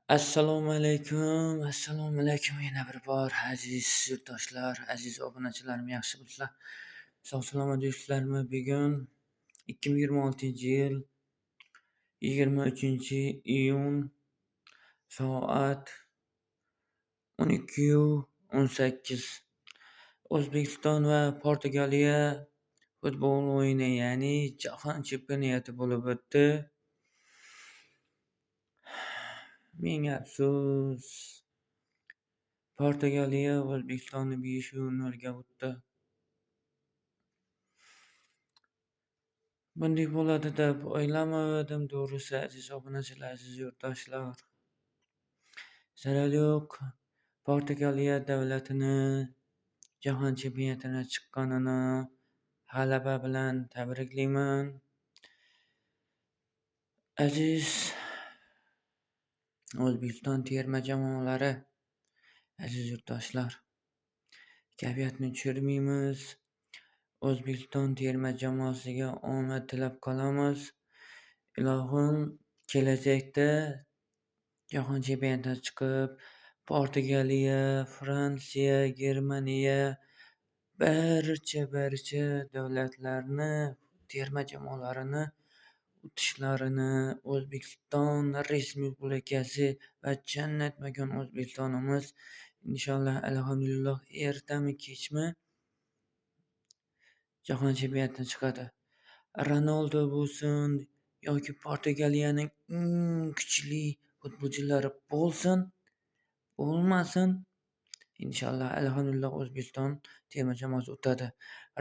Assalomu alaykum yana bir bor aziz yurtdoshlar, aziz obunachilarim yaxshi bilsizlar. Sog' salomat yuribsizlarmi? Bugun 2026-yil 23-iyun soat 12:18 O'zbekiston va Portugaliya futbol o'yini, ya'ni Jahon chempionati bo'lib o'tdi. Ming afsus, Portugaliya O'zbekistonni 5-0 utdi. Bunday bo'ladi deb o'ylamadim to'g'risi, aziz obunachilar, aziz yurtdoshlar. Zarari yo'q. Portugaliya davlatini Jahon chempionatiga chiqqanini g'alaba bilan tabriklayman. Aziz O'zbekiston terma jamoalari, aziz yurtdoshlar, kayfiyatni tushirmaymiz. O'zbekiston terma jamoasiga omad tilab qolamiz. Ilohim kelajakda Jahon chempionatiga chiqib, Portugaliya, Fransiya, Germaniya barcha davlatlarni terma jamoalarini utishlarini, O'zbekiston Respublikasi va jannat makon O'zbekistonimiz inshaalloh alhamdulillah ertami kechmi Jahon chempionatiga chiqadi. Ronaldo bo'lsin yoki Portugaliyaning eng kuchli futbolchilari bo'lmasin, inshaalloh alhamdulillah O'zbekiston terma jamoasi o'tadi.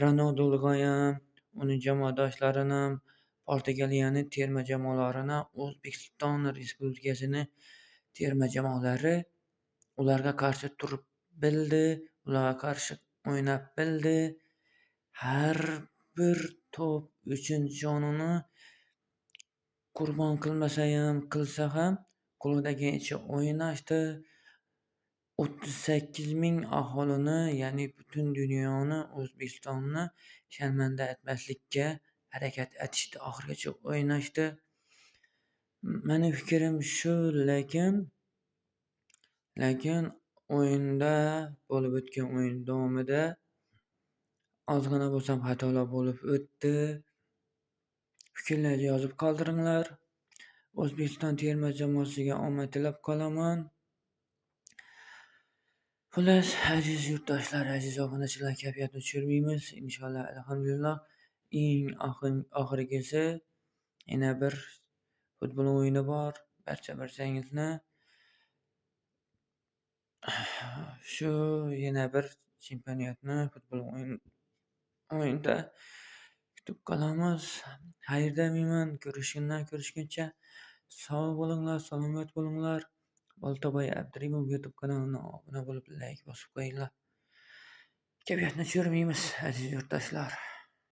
Ronaldo'g'ayam, uning jamoadoshlarini ham, Portugaliyani terma jamoalarini, O'zbekiston Respublikasini terma jamoalari ularga qarshi turib bildi, ularga qarshi o'ynab bildi. Har bir to'p uchun jonini qurbon qilsa ham qo'lidagicha o'ynashdi. 38 ming aholini, ya'ni butun dunyoni, O'zbekistonni sharmanda etmaslikka harakat etishdi, oxirigacha o'ynashdi. Meni fikrim shu, lekin o'yinda bo'lib o'tgan o'yin davomida ozgina bo'lsam xatolar bo'lib o'tdi. Fikrlarni yozib qoldiringlar. O'zbekiston terma jamoasiga omad tilab qolaman. Xullas, aziz yurtdoshlar, aziz obunachilar, kayfiyatni tushirmaymiz. Inshaalloh alhamdulillah eng oxirgisi yana bir futbol o'yini bor. Barcha bilsangizni shu yana bir chempionatni futbol o'yinda kutib qolamiz. Xayr demayman. Ko'rishguncha sog' bo'linglar, salomat bo'linglar. Boltaboy Abdurimov YouTube kanaliga obuna bo'lib, layk bosib qo'yinglar. Kayfiyatni tushirmaymiz, aziz yurtdoshlar.